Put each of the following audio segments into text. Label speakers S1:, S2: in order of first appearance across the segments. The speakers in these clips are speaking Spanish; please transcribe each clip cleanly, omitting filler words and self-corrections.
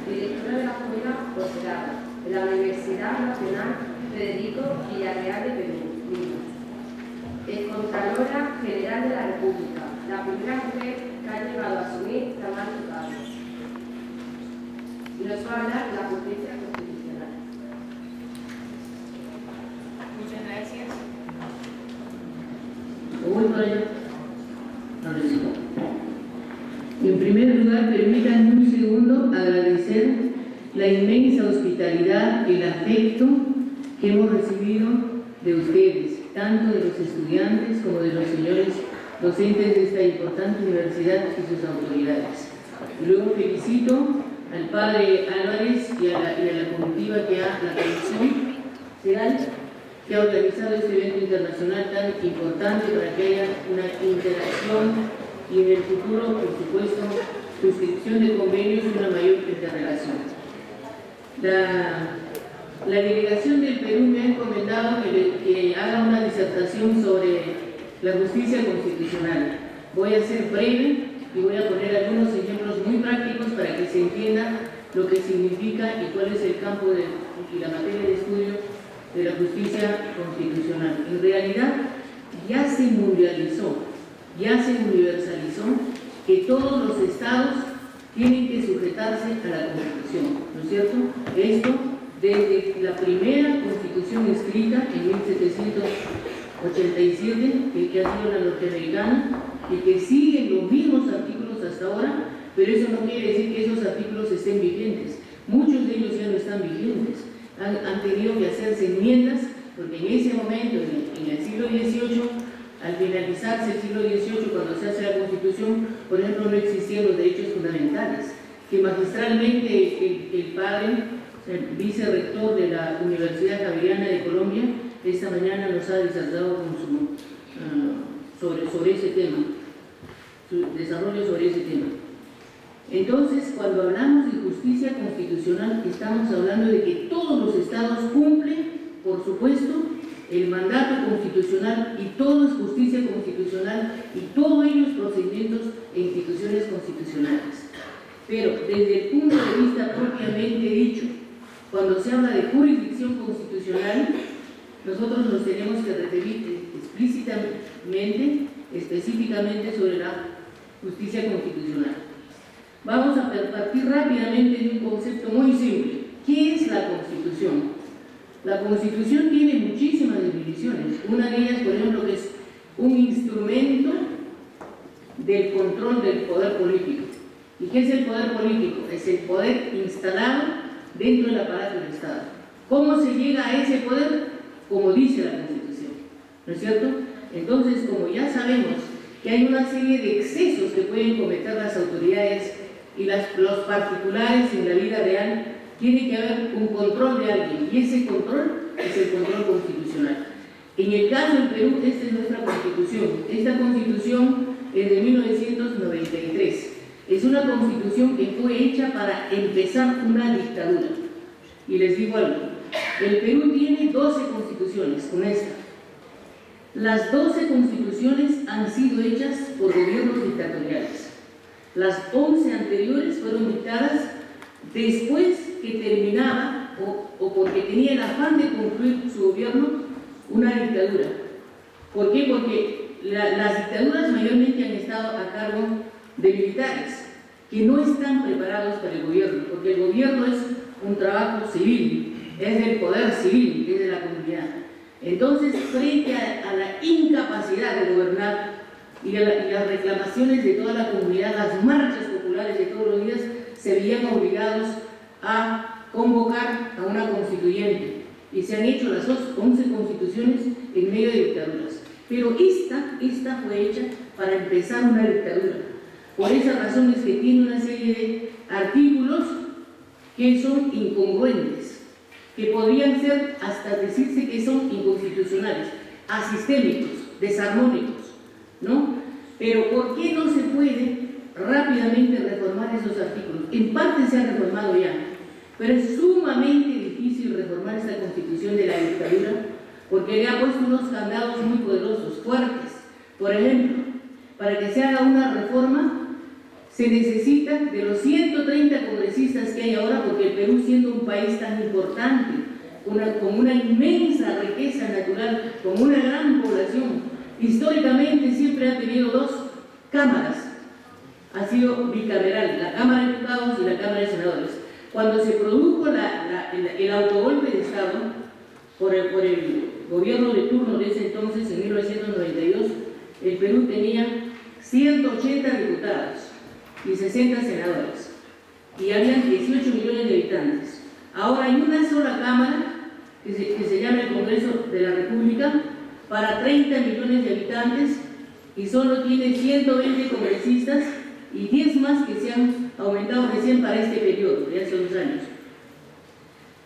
S1: directora de la Escuela Posgrado de la Universidad Nacional Federico Villarreal de Perú, Lima. Excontralora General de la República, la primera mujer que ha llegado a asumir tan alto cargo. Y nos va a hablar de la justicia constitucional.
S2: Muchas gracias.
S3: En primer lugar, permítanme un segundo agradecer la inmensa hospitalidad, el afecto que hemos recibido de ustedes, tanto de los estudiantes como de los señores docentes de esta importante universidad y sus autoridades. Y luego felicito al padre Álvarez y a la comitiva la comisión federal que ha organizado este evento internacional tan importante para que haya una interacción y en el futuro, por supuesto, suscripción de convenios y una mayor interrelación. La delegación del Perú me ha encomendado que haga una disertación sobre la justicia constitucional. Voy a ser breve y voy a poner algunos ejemplos muy prácticos para que se entienda lo que significa y cuál es el campo y la materia de estudio de la justicia constitucional. En realidad, ya se mundializó, ya se universalizó que todos los estados tienen que sujetarse a la Constitución, ¿no es cierto? Esto desde la primera Constitución escrita en 1787, que ha sido la norteamericana, y que siguen los mismos artículos hasta ahora, pero eso no quiere decir que esos artículos estén vigentes. Muchos de ellos ya no están vigentes. Han tenido que hacerse enmiendas, porque en ese momento, en el siglo XVIII, al finalizarse el siglo XVIII, cuando se hace la Constitución, por ejemplo, no existían los derechos fundamentales, que magistralmente el padre, el vicerrector de la Universidad Javeriana de Colombia, esta mañana nos ha disertado sobre ese tema, su desarrollo sobre ese tema. Entonces, cuando hablamos de justicia constitucional, estamos hablando de que todos los estados cumplen, por supuesto, el mandato constitucional, y todo es justicia constitucional, y todos ellos procedimientos e instituciones constitucionales. Pero desde el punto de vista propiamente dicho, cuando se habla de jurisdicción constitucional, nosotros nos tenemos que referir explícitamente, específicamente sobre la justicia constitucional. Vamos a partir rápidamente de un concepto muy simple. ¿Qué es la Constitución? La Constitución tiene muchísimas definiciones. Una de ellas, por ejemplo, que es un instrumento del control del poder político. ¿Y qué es el poder político? Es el poder instalado dentro del aparato del Estado. ¿Cómo se llega a ese poder? Como dice la Constitución, ¿no es cierto? Entonces, como ya sabemos que hay una serie de excesos que pueden cometer las autoridades y los particulares en la vida real, tiene que haber un control de alguien, y ese control es el control constitucional. En el caso del Perú, esta es nuestra Constitución. Esta Constitución es de 1993. Es una Constitución que fue hecha para empezar una dictadura. Y les digo algo, el Perú tiene 12 constituciones con esta. Las 12 constituciones han sido hechas por gobiernos dictatoriales. Las 11 anteriores fueron dictadas después que terminaba o porque tenía el afán de concluir su gobierno una dictadura. ¿Por qué? Porque las dictaduras mayormente han estado a cargo de militares que no están preparados para el gobierno, porque el gobierno es un trabajo civil, es del poder civil, es de la comunidad. Entonces, frente a la incapacidad de gobernar y las reclamaciones de toda la comunidad, las marchas populares de todos los días, se veían obligados a convocar a una constituyente, y se han hecho las 11 constituciones en medio de dictaduras, pero esta fue hecha para empezar una dictadura. Por esa razón es que tiene una serie de artículos que son incongruentes, que podrían ser, hasta decirse que son inconstitucionales, asistémicos, desarmónicos, ¿no? Pero ¿por qué no se puede rápidamente reformar esos artículos? En parte se ha reformado ya, pero es sumamente difícil reformar esta Constitución de la dictadura, porque le ha puesto unos candados muy poderosos, fuertes. Por ejemplo, para que se haga una reforma se necesita de los 130 congresistas congresistas que hay ahora, porque el Perú, siendo un país tan importante, con una inmensa riqueza natural, con una gran población, históricamente siempre ha tenido dos cámaras, ha sido bicameral, la Cámara de Diputados y la Cámara de Senadores. Cuando se produjo el autogolpe de Estado por el gobierno de turno de ese entonces, en 1992, el Perú tenía 180 diputados y 60 senadores, y habían 18 millones de habitantes. Ahora hay una sola Cámara, que se llama el Congreso de la República, para 30 millones de habitantes, y solo tiene 120 congresistas y 10 más que se han aumentado recién para este periodo, de hace 2 años.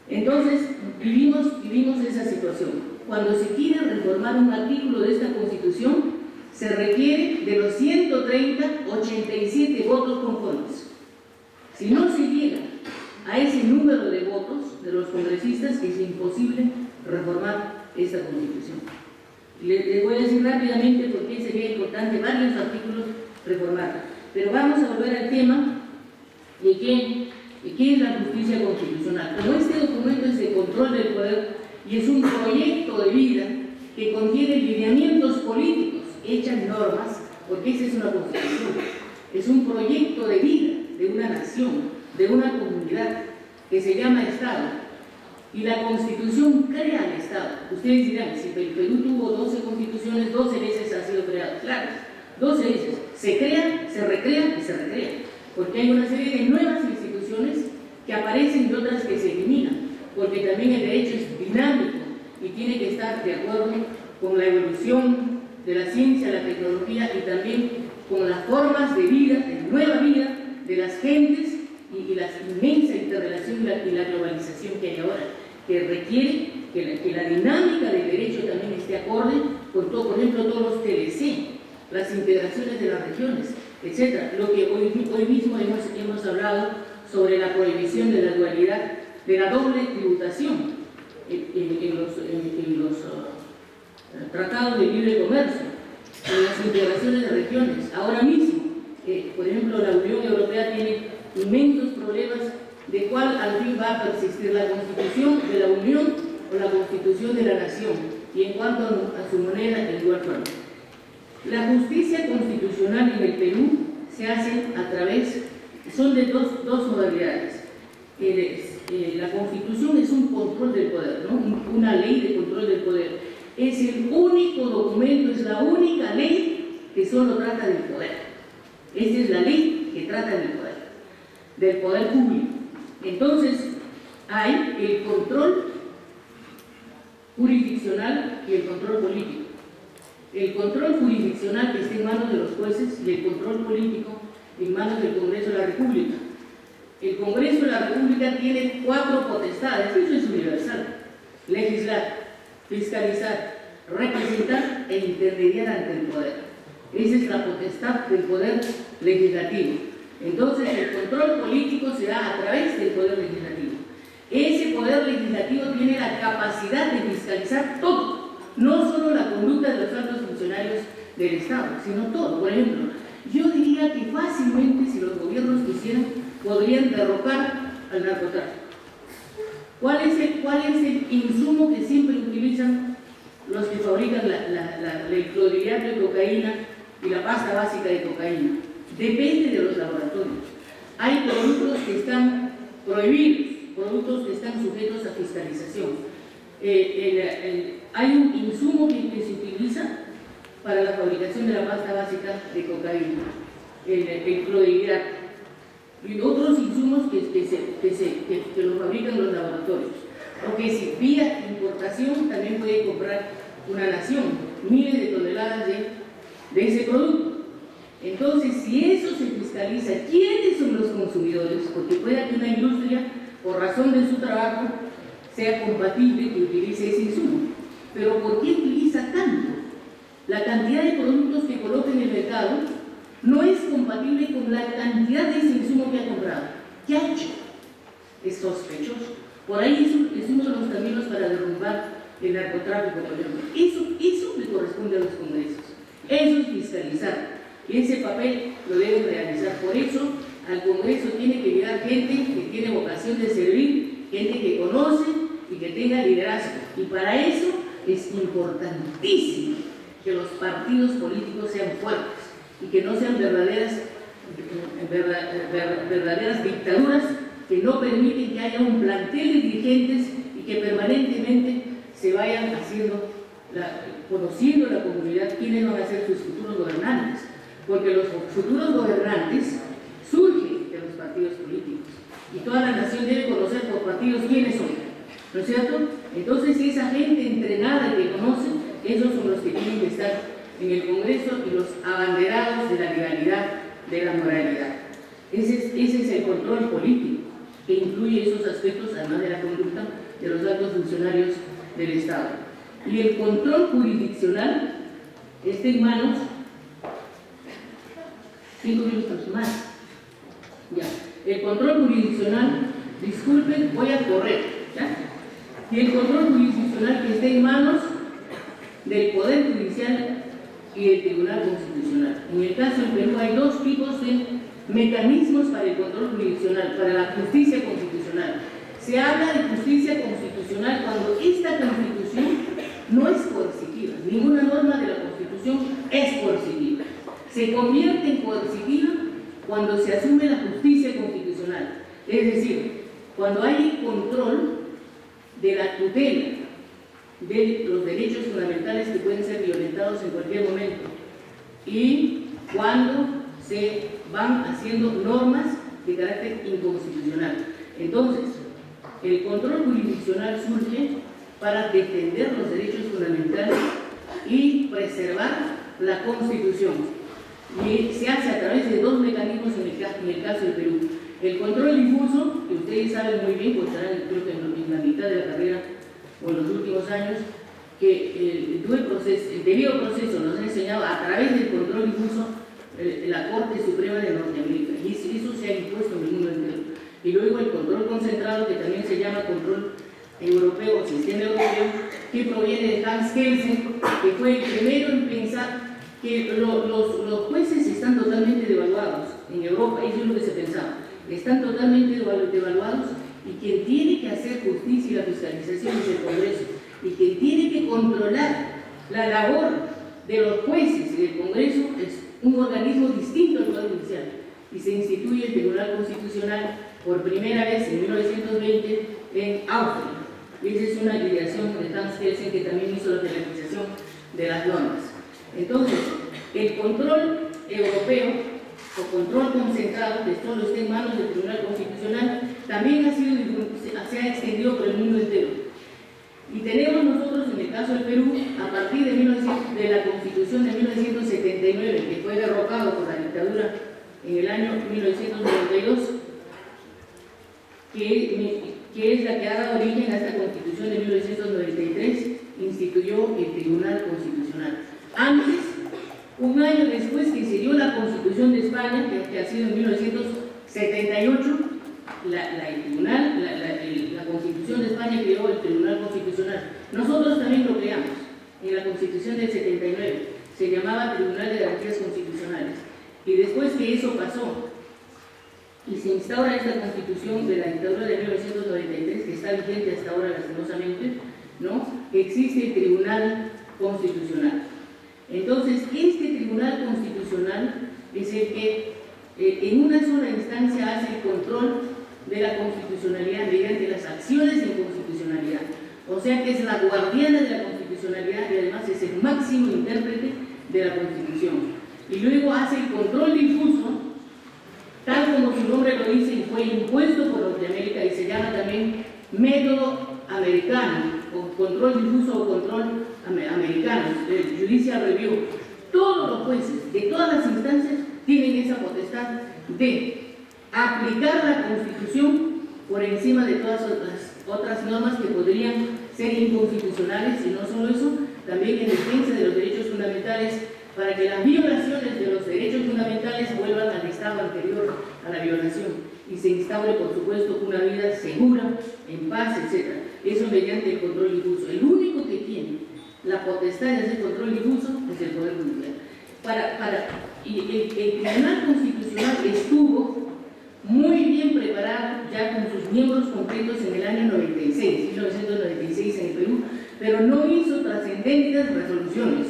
S3: Entonces, vivimos esa situación. Cuando se quiere reformar un artículo de esta Constitución, se requiere de los 130, 87 votos conformes. Si no se llega a ese número de votos de los congresistas, es imposible reformar esta Constitución. Les voy a decir rápidamente por qué sería importante varios artículos reformar. Pero vamos a volver al tema de qué es la justicia constitucional. Como este documento es de control del poder y es un proyecto de vida que contiene lineamientos políticos, hechas normas, porque esa es una constitución, es un proyecto de vida de una nación, de una comunidad que se llama Estado. Y la Constitución crea el Estado. Ustedes dirán, si el Perú tuvo 12 constituciones, 12 veces ha sido creado. Claro, 12 veces. Se crea, se recrea y se recrea. Porque hay una serie de nuevas instituciones que aparecen y otras que se eliminan. Porque también el derecho es dinámico y tiene que estar de acuerdo con la evolución de la ciencia, la tecnología y también con las formas de vida, de nueva vida de las gentes y la inmensa interrelación y la globalización que hay ahora, que requiere que la dinámica del derecho también esté acorde con todo, por ejemplo, todos los TLC, las integraciones de las regiones, etc. Lo que hoy mismo hemos hablado sobre la prohibición de la dualidad, de la doble tributación en los tratados de libre comercio, en las integraciones de regiones. Ahora mismo, por ejemplo, la Unión Europea tiene inmensos problemas de cuál al fin va a persistir, la Constitución de la Unión o la Constitución de la Nación, y en cuanto a su moneda, en igual forma. La justicia constitucional en el Perú se hace a través, son de dos modalidades. La Constitución es un control del poder, ¿no? Una ley de control del poder. Es el único documento, es la única ley que solo trata del poder. Esta es la ley que trata del poder público. Entonces, hay el control jurisdiccional y el control político. El control jurisdiccional que está en manos de los jueces y el control político en manos del Congreso de la República. El Congreso de la República tiene 4 potestades, eso es universal: legislar, fiscalizar, representar e intermediar ante el poder. Esa es la potestad del poder legislativo. Entonces, el control político se da a través del poder legislativo. Ese poder legislativo tiene la capacidad de fiscalizar todo, no solo la conducta de los altos funcionarios del Estado, sino todo. Por ejemplo, yo diría que fácilmente, si los gobiernos quisieran, podrían derrocar al narcotráfico. ¿Cuál es el insumo que siempre utilizan los que fabrican el clorhidrato de cocaína y la pasta básica de cocaína? Depende de los laboratorios. Hay productos que están prohibidos, productos que están sujetos a fiscalización. Hay un insumo que se utiliza para la fabricación de la pasta básica de cocaína, el clorhidrato, y otros insumos que lo fabrican los laboratorios. Porque si vía importación también puede comprar una nación miles de toneladas de ese producto. Entonces, si eso se fiscaliza, ¿quiénes son los consumidores? Porque puede que una industria, por razón de su trabajo, sea compatible que utilice ese insumo. Pero ¿por qué utiliza tanto? La cantidad de productos que coloca en el mercado no es compatible con la cantidad de ese insumo que ha comprado. ¿Qué ha hecho? Es sospechoso. Por ahí es uno de los caminos para derrumbar el narcotráfico, por ejemplo. Eso le corresponde a los congresos. Eso es fiscalizar. Y ese papel lo deben realizar. Por eso al Congreso tiene que llegar gente que tiene vocación de servir, gente que conoce y que tenga liderazgo. Y para eso es importantísimo que los partidos políticos sean fuertes y que no sean verdaderas dictaduras que no permiten que haya un plantel de dirigentes y que permanentemente se vayan conociendo la comunidad quiénes van a ser sus futuros gobernantes, porque los futuros gobernantes surgen de los partidos políticos y toda la nación debe conocer por partidos quiénes son, ¿no es cierto? Entonces esa gente entrenada y que conoce, esos son los que tienen que estar en el Congreso y los abanderados de la legalidad, de la moralidad. Ese es el control político que incluye esos aspectos, además de la conducta de los altos funcionarios del Estado. Y el control jurisdiccional está en manos, 5 minutos más, ya. El control jurisdiccional, disculpen, voy a correr, ¿ya? Y el control jurisdiccional que está en manos del Poder Judicial y del Tribunal Constitucional. En el caso del Perú hay dos tipos de mecanismos para el control jurisdiccional, para la justicia constitucional. Se habla de justicia constitucional cuando esta Constitución no es coercitiva, ninguna norma de la Constitución es coercitiva. Se convierte en coercitiva cuando se asume la justicia constitucional, es decir, cuando hay control de la tutela de los derechos fundamentales que pueden ser violentados en cualquier momento y cuando se van haciendo normas de carácter inconstitucional. Entonces, el control jurisdiccional surge para defender los derechos fundamentales y preservar la Constitución. Y se hace a través de dos mecanismos en el caso del Perú. El control difuso, que ustedes saben muy bien, porque estarán creo que en la mitad de la carrera o en los últimos años, que el debido proceso nos ha enseñado a través del control difuso la Corte Suprema de Norteamérica. Y eso se ha impuesto en el mundo entero. Y luego el control concentrado, que también se llama control europeo o sistema europeo, que proviene de Hans Kelsen, que fue el primero en pensar que los jueces están totalmente devaluados en Europa. Eso es lo que se pensaba, están totalmente devaluados y quien tiene que hacer justicia y la fiscalización es el Congreso, y quien tiene que controlar la labor de los jueces y del Congreso es un organismo distinto al Poder Judicial, y se instituye el Tribunal Constitucional por primera vez en 1920 en Austria. Y esa es una ideación de Hans Kelsen, que también hizo la jerarquización de las normas. Entonces, el control europeo o control concentrado, que solo está en manos del Tribunal Constitucional, también se ha extendido por el mundo entero. Y tenemos nosotros, en el caso del Perú, a partir de la Constitución de 1979, que fue derrocado por la dictadura en el año 1992, que es la que ha dado origen a esta Constitución de 1993, instituyó el Tribunal Constitucional. Antes, un año después que se dio la Constitución de España, que ha sido en 1978, la Constitución de España creó el Tribunal Constitucional. Nosotros también lo creamos en la Constitución del 79, se llamaba Tribunal de Garantías Constitucionales. Y después que eso pasó y se instaura esta Constitución de la dictadura de 1993, que está vigente hasta ahora lastimosamente, ¿no?, existe el Tribunal Constitucional. Entonces, este Tribunal Constitucional es el que en una sola instancia hace el control de la constitucionalidad mediante las acciones de inconstitucionalidad. O sea que es la guardiana de la constitucionalidad y además es el máximo intérprete de la Constitución. Y luego hace el control difuso, tal como su nombre lo dice, y fue impuesto por Norteamérica, y se llama también método americano, o control difuso o control americano, el Judicial Review. Todos los jueces de todas las instancias tienen esa potestad de aplicar la Constitución por encima de todas las otras normas que podrían ser inconstitucionales, y no solo eso, también en defensa de los derechos fundamentales, para que las violaciones de los derechos fundamentales vuelvan al estado anterior a la violación y se instaure, por supuesto, una vida segura, en paz, etc. Eso mediante el control difuso. El único que tiene la potestad de hacer control difuso es el Poder Judicial. Y el Tribunal Constitucional estuvo muy bien preparado, ya con sus miembros completos en el año 1996 en el Perú, pero no hizo trascendentes resoluciones,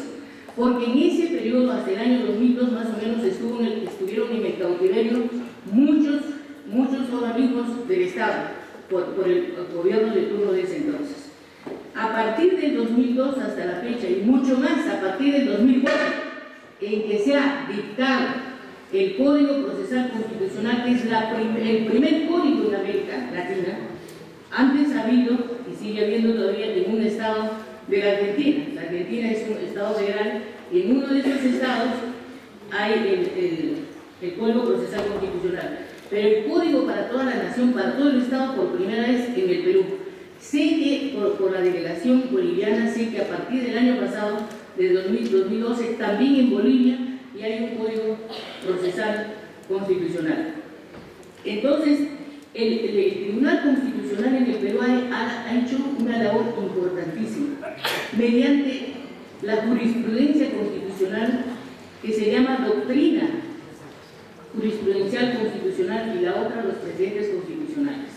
S3: porque en ese periodo, hasta el año 2002 más o menos, estuvieron en el cautiverio muchos organismos del Estado, por el gobierno de turno de ese entonces. A partir del 2002 hasta la fecha, y mucho más a partir del 2004, en que se ha dictado el Código Procesal Constitucional, que es el primer código en América Latina. Antes ha habido, y sigue habiendo todavía, en un estado de la Argentina. La Argentina es un estado federal, y en uno de esos estados hay el Código Procesal Constitucional. Pero el código para toda la nación, para todo el estado, por primera vez en el Perú. Sé que por la delegación boliviana, sé que a partir del año pasado, de 2012, también en Bolivia, y hay un Código Procesal Constitucional. Entonces, el Tribunal Constitucional en el Perú ha hecho una labor importantísima mediante la jurisprudencia constitucional que se llama doctrina jurisprudencial constitucional, y la otra los precedentes constitucionales.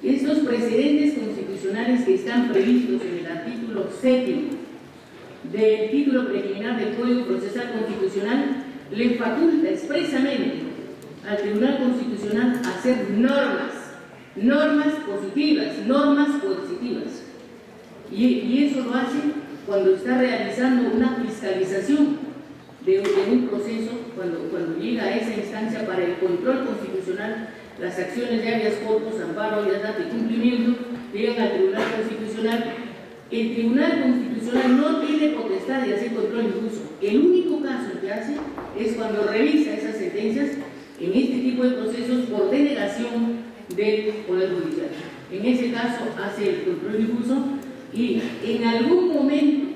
S3: Estos precedentes constitucionales que están previstos en el artículo 7 del título preliminar del Código Procesal Constitucional le faculta expresamente al Tribunal Constitucional hacer normas positivas, normas coercitivas. Y eso lo hace cuando está realizando una fiscalización de un proceso, cuando llega a esa instancia para el control constitucional. Las acciones de habeas corpus, amparo, habeas y cumplimiento llegan al Tribunal Constitucional. El Tribunal Constitucional no tiene potestad de hacer control incluso. El único caso que hace es cuando revisa esas sentencias en este tipo de procesos por denegación del Poder Judicial. En ese caso hace el control difuso, y en algún momento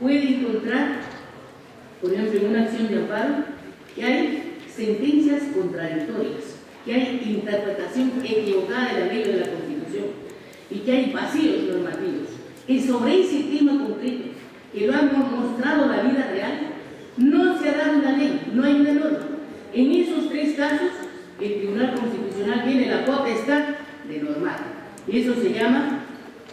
S3: puede encontrar, por ejemplo, en una acción de amparo, que hay sentencias contradictorias, que hay interpretación equivocada de la ley o de la Constitución, y que hay vacíos normativos. Y sobre ese tema concreto, que lo ha mostrado la vida real, no se ha dado una ley, no hay una norma. En esos tres casos, el Tribunal Constitucional tiene la potestad de normar, y eso se llama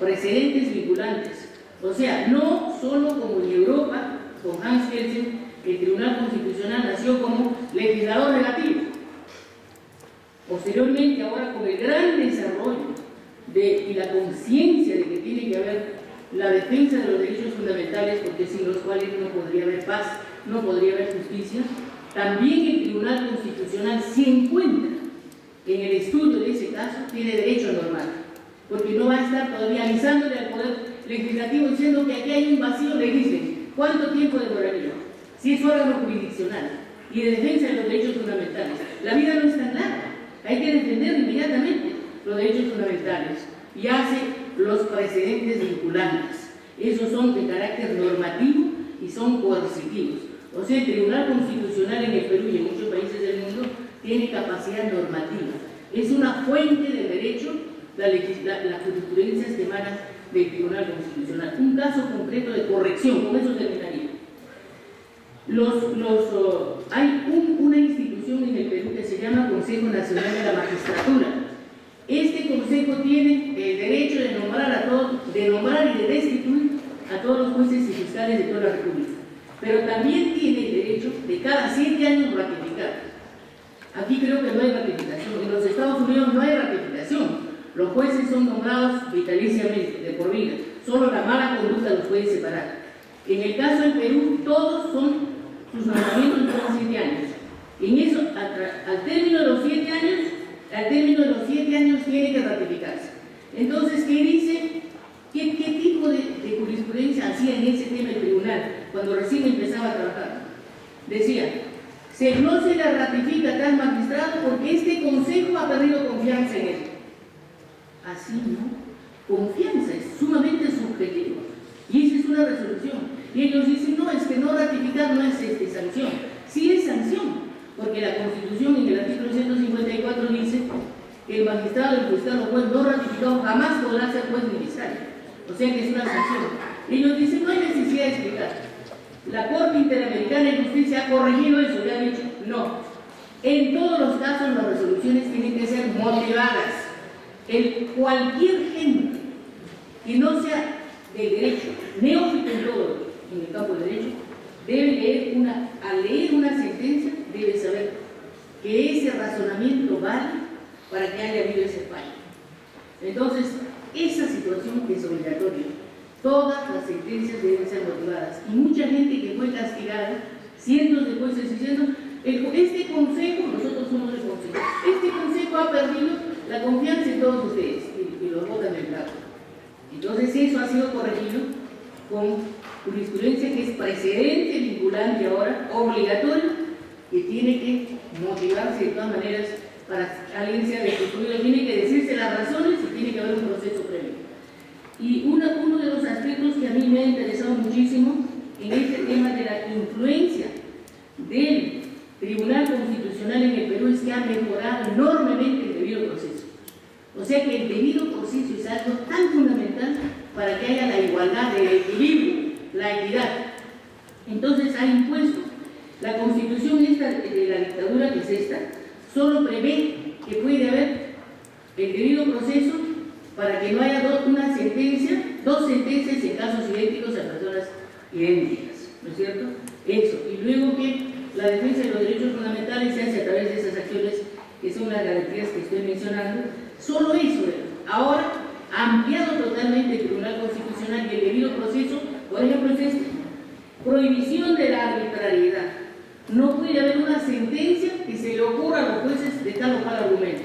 S3: precedentes vinculantes. O sea, no solo como en Europa, con Hans Kelsen, el Tribunal Constitucional nació como legislador relativo. Posteriormente, ahora con el gran desarrollo y la conciencia de que tiene que haber la defensa de los derechos fundamentales, porque sin los cuales no podría haber paz, no podría haber justicia, también el Tribunal Constitucional, si encuentra en el estudio de ese caso, tiene derecho a normar, porque no va a estar todavía avisándole al Poder Legislativo diciendo que aquí hay un vacío, legislen. ¿Cuánto tiempo demoraría? Si es órgano jurisdiccional y de defensa de los derechos fundamentales. La vida no es tan larga, hay que defender inmediatamente los derechos fundamentales, y hace los precedentes vinculantes. Esos son de carácter normativo y son coercitivos. O sea, el Tribunal Constitucional en el Perú y en muchos países del mundo tiene capacidad normativa. Es una fuente de derecho la jurisprudencia que emana del Tribunal Constitucional. Un caso concreto de corrección, con eso terminaría. Hay una institución en el Perú que se llama Consejo Nacional de la Magistratura. Este consejo tiene el derecho de nombrar y de destituir a todos los jueces y fiscales de toda la República, pero también tiene el derecho de cada 7 años ratificar. Aquí creo que no hay ratificación. En los Estados Unidos no hay ratificación. Los jueces son nombrados vitaliciamente, de por vida. Solo la mala conducta los puede separar. En el caso del Perú, todos sus nombramientos son 7 años. En eso, al término de los 7 años, tiene que ratificarse. Entonces, ¿qué dice? ¿Qué tipo de jurisprudencia hacía en ese tema el tribunal cuando recién empezaba a trabajar? Decía, no se le ratifica a tal magistrado porque este consejo ha perdido confianza en él. Así, ¿no? Confianza es sumamente subjetivo, y esa es una resolución. Y ellos dicen, no, es que no ratificar no es sanción. Sí es sanción, porque la Constitución en el artículo 154 dice que el magistrado, el fiscal o juez no ratificado jamás podrá ser juez ni fiscal. O sea que es una sanción. Ellos dicen, no hay necesidad de explicar. La Corte Interamericana de Justicia ha corregido eso, le ha dicho, no. En todos los casos las resoluciones tienen que ser motivadas. Cualquier gente que no sea de derecho, neófito en todo, en el campo de derecho, debe leer al leer una sentencia, debe saber que ese razonamiento vale para que haya habido ese fallo. Entonces, esa situación es obligatoria. Todas las sentencias deben ser motivadas. Y mucha gente que fue castigada, cientos de jueces diciendo, este consejo, nosotros somos el consejo, este consejo ha perdido la confianza en todos ustedes y los botan del cargo. Entonces eso ha sido corregido con jurisprudencia que es precedente, vinculante ahora, obligatorio, que tiene que motivarse de todas maneras para que alguien sea destituido, tiene que decirse las razones y tiene que haber un proceso previo. Y uno de los aspectos que a mí me ha interesado muchísimo en este tema de la influencia del Tribunal Constitucional en el Perú es que ha mejorado enormemente el debido proceso. O sea que el debido proceso es algo tan fundamental para que haya la igualdad, el equilibrio, la equidad. Entonces ha impuesto la Constitución esta de la dictadura, que es esta, solo prevé que puede haber el debido proceso para que no haya dos sentencias en casos idénticos a personas idénticas, ¿no es cierto? Eso, y luego que la defensa de los derechos fundamentales se hace a través de esas acciones que son las garantías que estoy mencionando. Solo eso, ahora ampliado totalmente el Tribunal Constitucional y el debido proceso, por ejemplo, es este: prohibición de la arbitrariedad. No puede haber una sentencia que se le ocurra a los jueces de tal o cual argumento.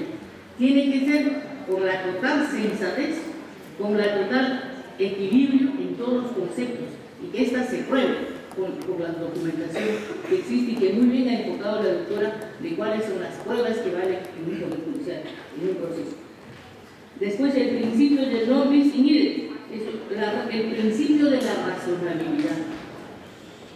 S3: Tiene que ser con la total sensatez, con la total equilibrio en todos los conceptos, y que ésta se pruebe con la documentación que existe y que muy bien ha enfocado la doctora de cuáles son las pruebas que valen en un poder judicial, en un proceso. Después, el principio del non bis in idem, el principio de la razonabilidad.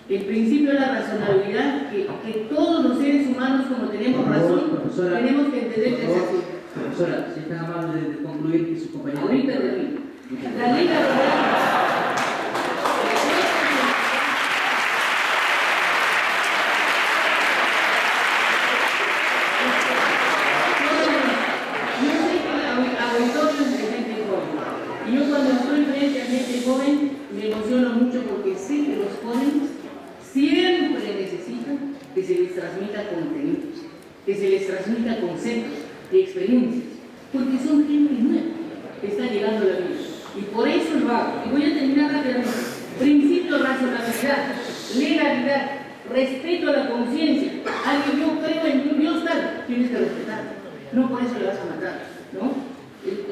S3: El principio de la razonabilidad, que todos los seres humanos, como tenemos razón, tenemos que entender que es así.
S4: Profesora, si están amables de concluir que su compañero...
S3: Ahorita termino. La ley laboral... Y yo cuando estoy frente a gente joven me emociono mucho porque sé que los jóvenes siempre necesitan que se les transmita contenidos, que se les transmita conceptos y experiencias, porque son gente nueva que está llegando a la vida. Y por eso lo hago. Y voy a terminar rápidamente. Principio, razonabilidad, legalidad, respeto a la conciencia. Alguien, yo creo en un Dios tal, tienes que respetar. No por eso le vas a matar, ¿no?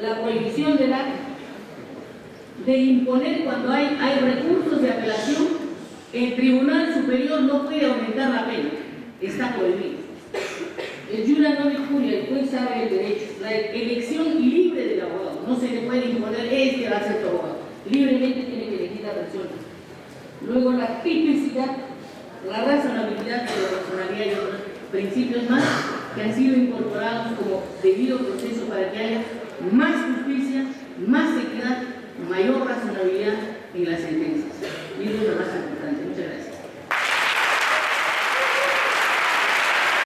S3: La prohibición de imponer cuando hay recursos de apelación, el Tribunal Superior no puede aumentar la pena, está prohibido. El jura non injuria, el juez sabe el derecho, la elección libre del abogado, no se le puede imponer este va a ser tu abogado, libremente tiene que elegir la persona. Luego la tipicidad, la razonabilidad y la razonabilidad y otros principios más que han sido incorporados como debido proceso para que haya más justicia, más equidad, mayor razonabilidad en las sentencias. Y eso es lo más importante.